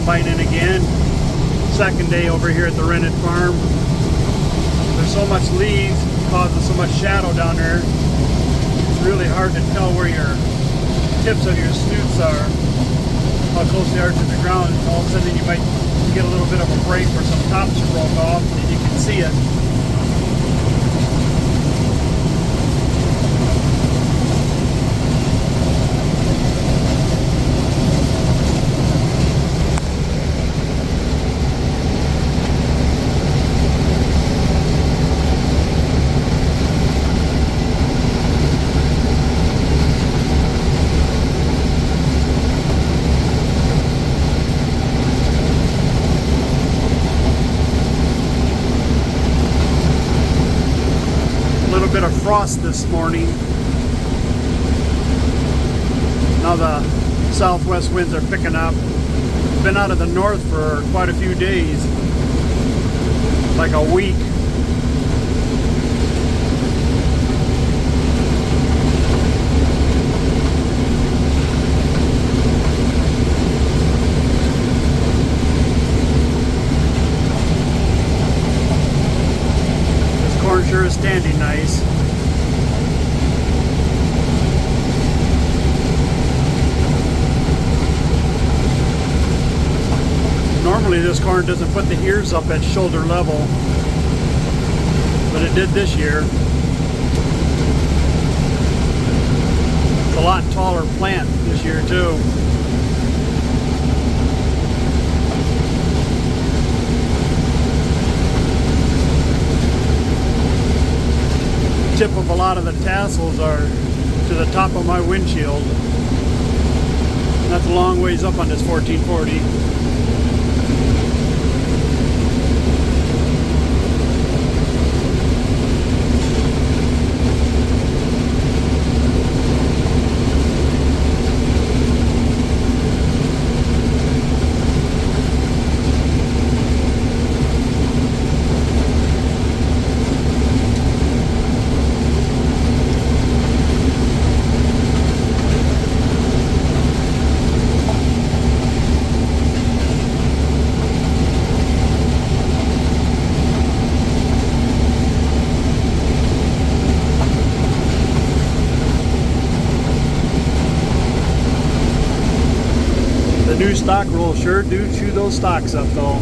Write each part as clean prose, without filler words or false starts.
combining again. Second day over here at the rented farm. There's so much leaves, causing so much shadow down there. It's really hard to tell where your tips of your snoots are, how close they are to the ground. All of a sudden you might get a little bit of a break where some tops are broke off and you can see it. Bit of frost this morning. Now the southwest winds are picking up. Been out of the north for quite a few days, like a week. This corn sure is standing nice. Normally this corn doesn't put the ears up at shoulder level, but it did this year. It's a lot taller plant this year too. Tip of a lot of the tassels are to the top of my windshield. That's a long ways up on this 1440. New stock rolls sure do chew those stalks up though.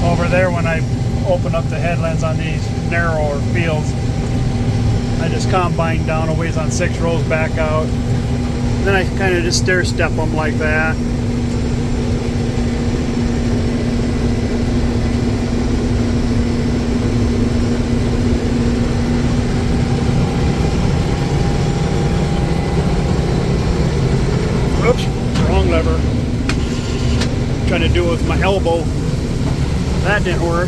Over there, when I open up the headlands on these narrower fields, I just combine down a ways on 6 rows back out. Then I kind of just stair step them like that. Oops, wrong lever. Trying to do it with my elbow. That didn't work.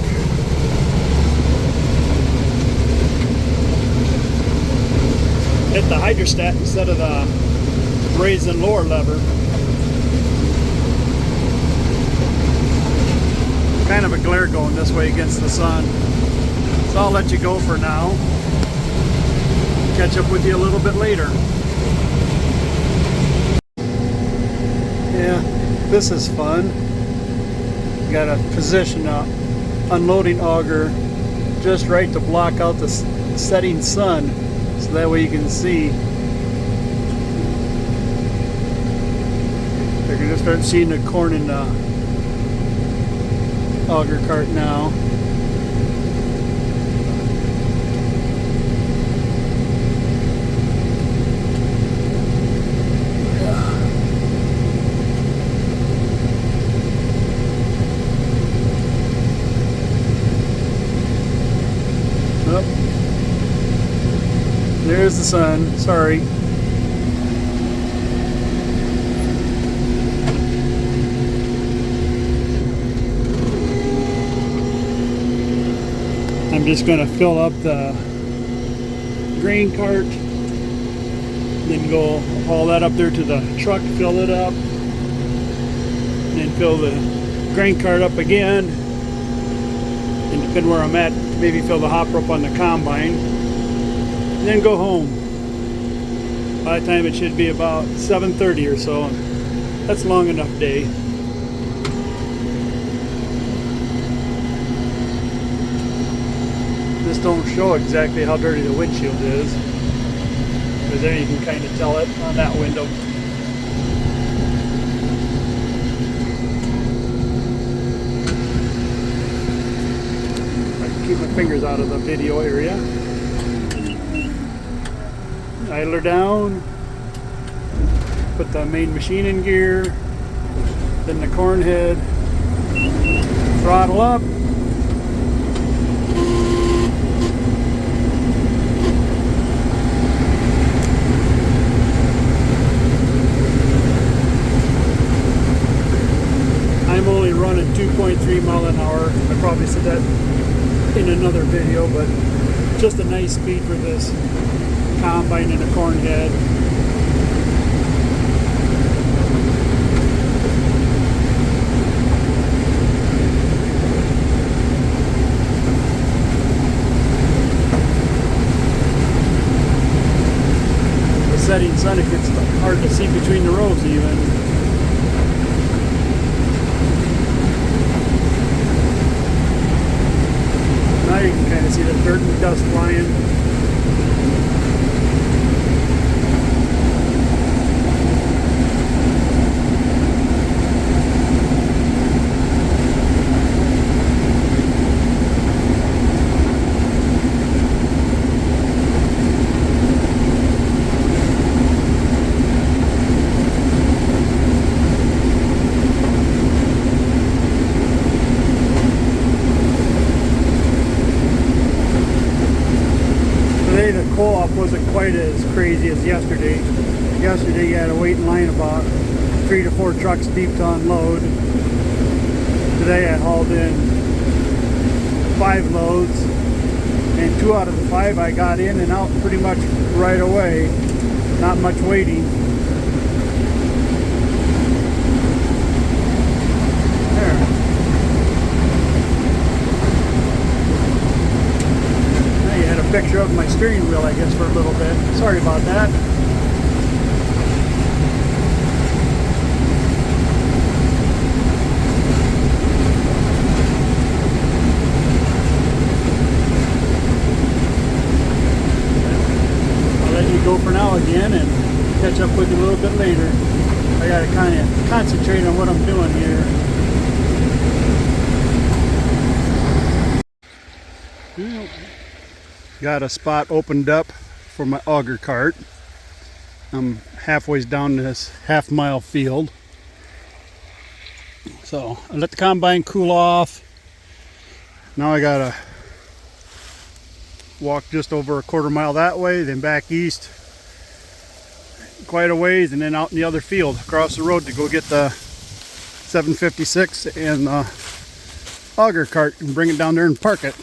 Hit the hydrostat instead of the raise and lower lever. Kind of a glare going this way against the sun. So I'll let you go for now. Catch up with you a little bit later. Yeah, this is fun. Got to position a unloading auger just right to block out the setting sun, so that way you can see. You're going to start seeing the corn in the auger cart now. There's the sun. Sorry. I'm just going to fill up the grain cart, then go haul that up there to the truck, fill it up, and then fill the grain cart up again, and depending where I'm at, maybe fill the hopper up on the combine, and then go home. By the time it should be about 7:30 or so. That's a long enough day. This don't show exactly how dirty the windshield is, because there you can kind of tell it on that window. I can keep my fingers out of the video area. Idler down, put the main machine in gear, then the corn head, throttle up, I'm only running 2.3 mile an hour. I probably said that in another video, but just a nice speed for this combine and a corn head. The setting sun, it gets hard to see between the rows even. Now you can kind of see the dirt and dust flying. Today the co-op wasn't quite as crazy as yesterday. Yesterday you had to wait in line about 3 to 4 trucks deep to unload. Today I hauled in 5 loads, and 2 out of the 5 I got in and out pretty much right away. Not much waiting. There. Picture of my steering wheel, I guess, for a little bit. Sorry about that. I'll let you go for now again and catch up with you a little bit later. I gotta kind of concentrate on what I'm doing here. Got a spot opened up for my auger cart. I'm halfway down this half-mile field. So I let the combine cool off. Now I gotta walk just over a quarter mile that way, then back east quite a ways, and then out in the other field across the road to go get the 756 and the auger cart and bring it down there and park it.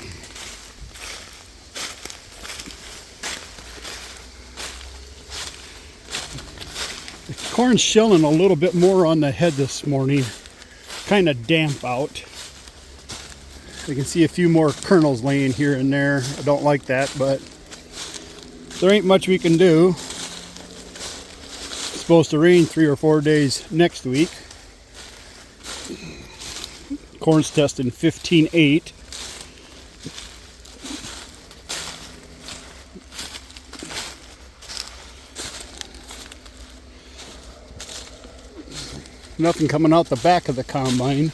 Corn's shelling a little bit more on the head this morning. Kind of damp out. You can see a few more kernels laying here and there. I don't like that, but there ain't much we can do. It's supposed to rain 3 or 4 days next week. Corn's testing 15.8. Nothing coming out the back of the combine.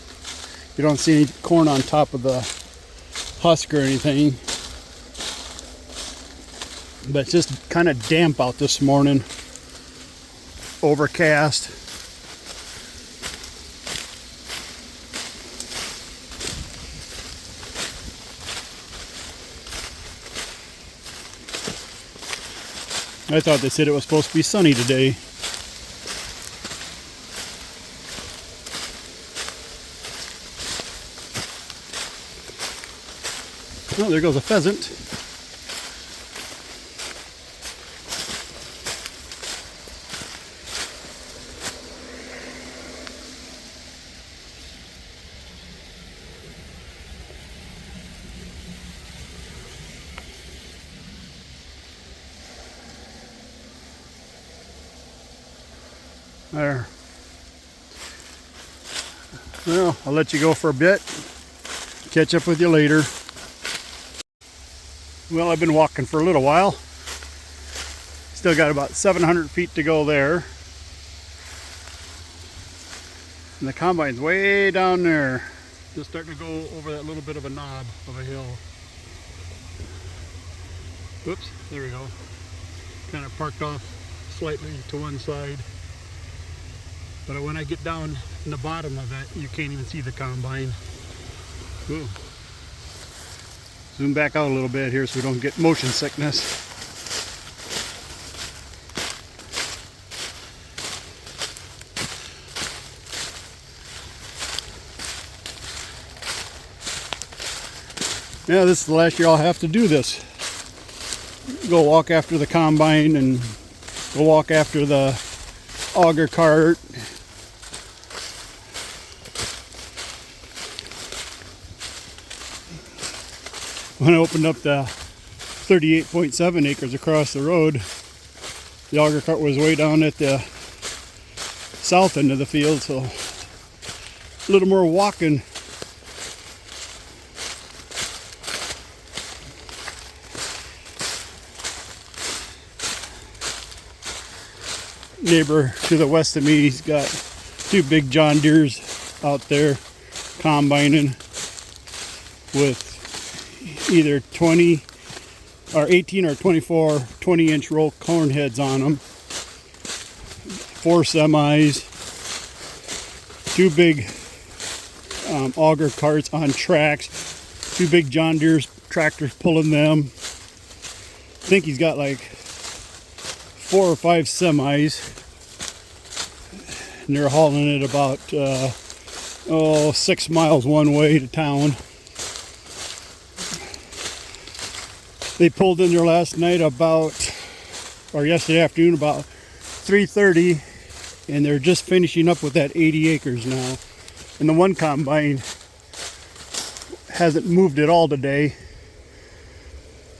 You don't see any corn on top of the husk or anything. But it's just kind of damp out this morning. Overcast. I thought they said it was supposed to be sunny today. Oh, there goes a pheasant. There. Well, I'll let you go for a bit. Catch up with you later. Well, I've been walking for a little while. Still got about 700 feet to go there. And the combine's way down there. Just starting to go over that little bit of a knob of a hill. Oops, there we go. Kind of parked off slightly to one side. But when I get down in the bottom of that, you can't even see the combine. Ooh. Zoom back out a little bit here so we don't get motion sickness. Yeah, this is the last year I'll have to do this. Go walk after the combine and go walk after the auger cart. When I opened up the 38.7 acres across the road, the auger cart was way down at the south end of the field, so a little more walking. Neighbor to the west of me, he's got two big John Deeres out there combining with either 20 or 18 or 24 20-inch roll corn heads on them, 4 semis, 2 big auger carts on tracks, 2 big John Deere tractors pulling them. I think he's got like 4 or 5 semis, and they're hauling it about 6 miles one way to town. They pulled in there last night or yesterday afternoon about 3:30, and they're just finishing up with that 80 acres now. And the one combine hasn't moved at all today,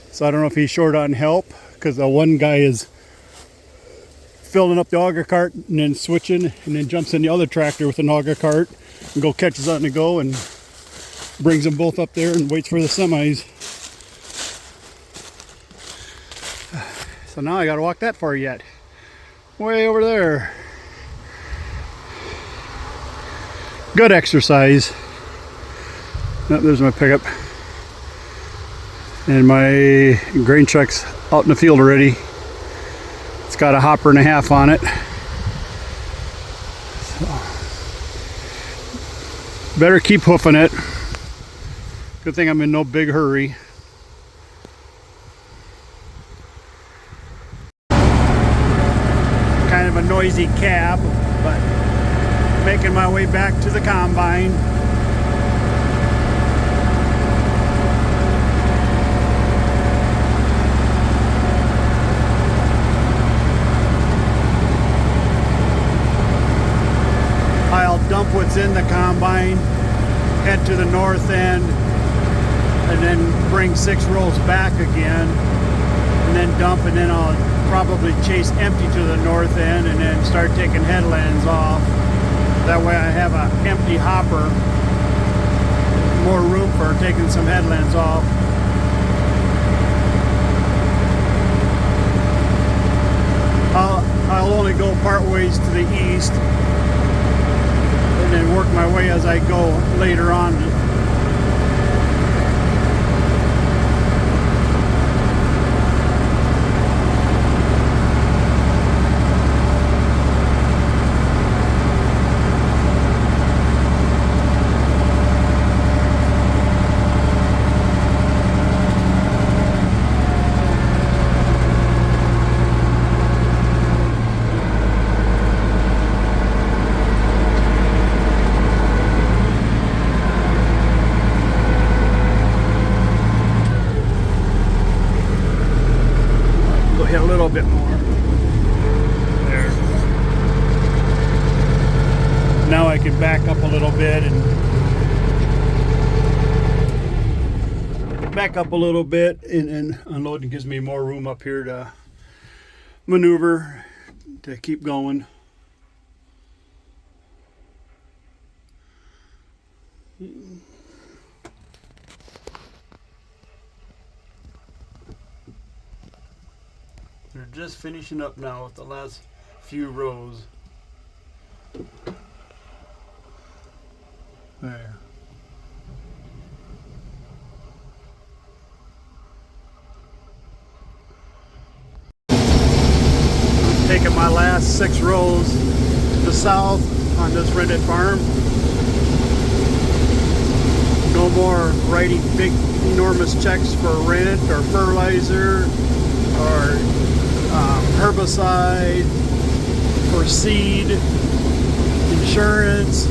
so I don't know if he's short on help, because the one guy is filling up the auger cart and then switching, and then jumps in the other tractor with an auger cart and catches on the go and brings them both up there and waits for the semis. So now I gotta walk that far yet. Way over there. Good exercise. Oh, there's my pickup. And my grain truck's out in the field already. It's got a hopper and a half on it. So, better keep hoofing it. Good thing I'm in no big hurry. Kind of a noisy cab, but making my way back to the combine. I'll dump what's in the combine, head to the north end, and then bring 6 rows back again, and then dump, and then I'll probably chase empty to the north end and then start taking headlands off. That way I have an empty hopper, more room for taking some headlands off. I'll only go part ways to the east and then work my way as I go later on. back up a little bit, and unloading gives me more room up here to maneuver, to keep going. They're just finishing up now with the last few rows. There. Taking my last 6 rows to south on this rented farm. No more writing big enormous checks for rent or fertilizer or herbicide or seed, insurance.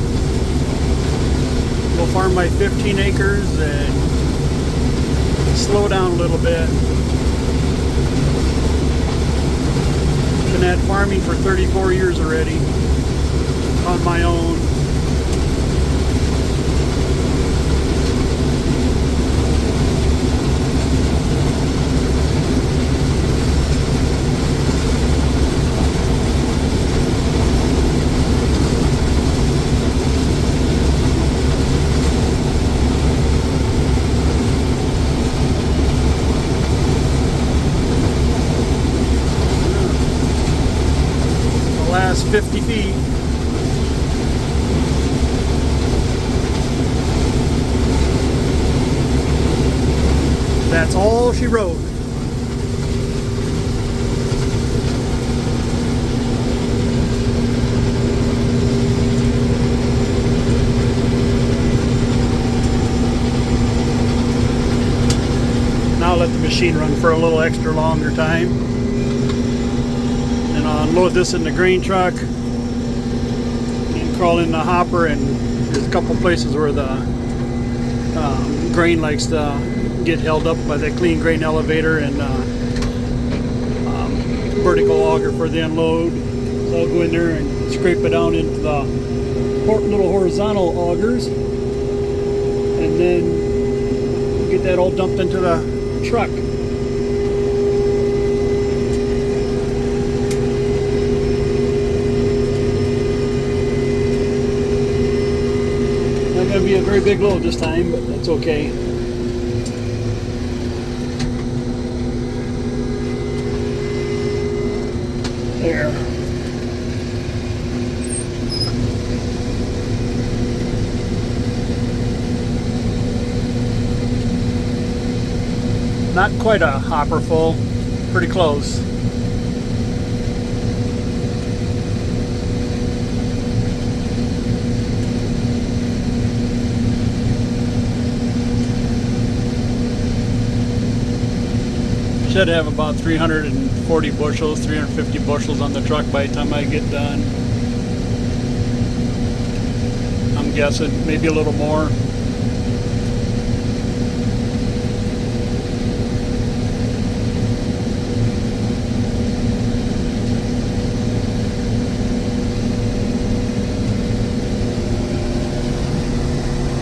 Go farm my 15 acres and slow down a little bit. Been at farming for 34 years already on my own. Last 50 feet. That's all she wrote. Now let the machine run for a little extra longer time. Unload this in the grain truck and crawl in the hopper, and there's a couple places where the grain likes to get held up by the clean grain elevator and vertical auger for the unload. So I'll go in there and scrape it down into the little horizontal augers and then get that all dumped into the truck. Going to be a very big load this time, but that's okay. There. Not quite a hopper full, pretty close. Should have about 340 bushels, 350 bushels on the truck by the time I get done. I'm guessing maybe a little more.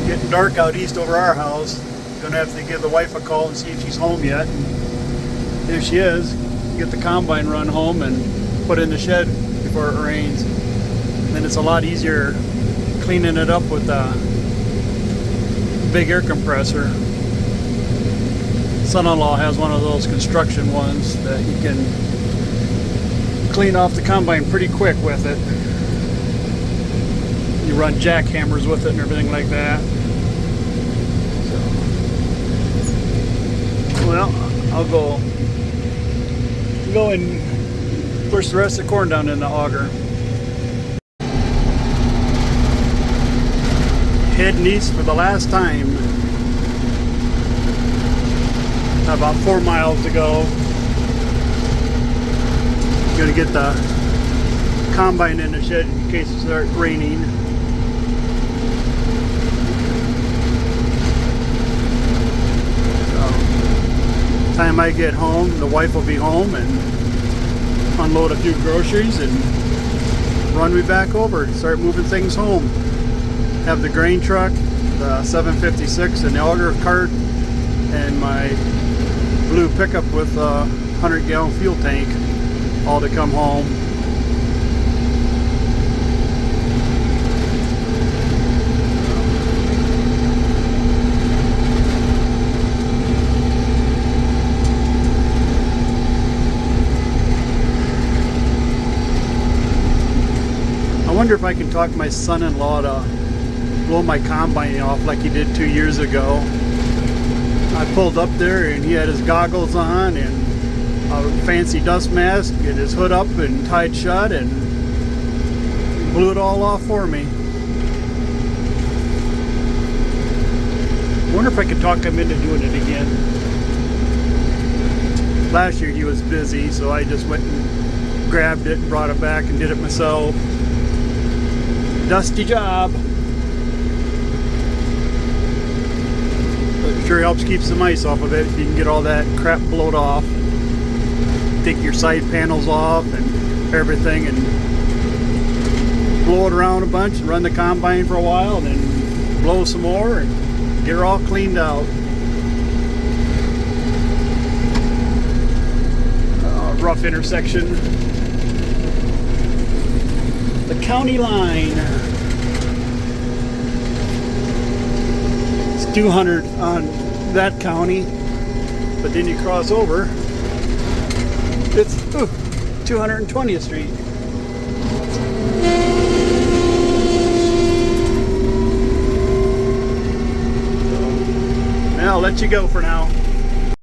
Getting dark out east over our house. Gonna have to give the wife a call and see if she's home yet. If she is, get the combine run home and put it in the shed before it rains. Then it's a lot easier cleaning it up with a big air compressor. Son-in-law has one of those construction ones that you can clean off the combine pretty quick with it. You run jackhammers with it and everything like that. So, well, I'll go and push the rest of the corn down in the auger. Heading east for the last time. About 4 miles to go. Gonna get the combine in the shed in case it starts raining. Time I get home, the wife will be home and unload a few groceries and run me back over, start moving things home. Have the grain truck, the 756 and the auger cart and my blue pickup with a 100-gallon fuel tank, all to come home. I wonder if I can talk my son-in-law to blow my combine off like he did 2 years ago. I pulled up there and he had his goggles on and a fancy dust mask and his hood up and tied shut, and blew it all off for me. I wonder if I could talk him into doing it again. Last year he was busy, so I just went and grabbed it and brought it back and did it myself. Dusty job. But it sure helps keep some ice off of it if you can get all that crap blowed off. Take your side panels off and everything and blow it around a bunch and run the combine for a while and then blow some more and get her all cleaned out. Rough intersection. The county line. It's 200 on that county, but then you cross over, it's 220th Street. I'll let you go for now.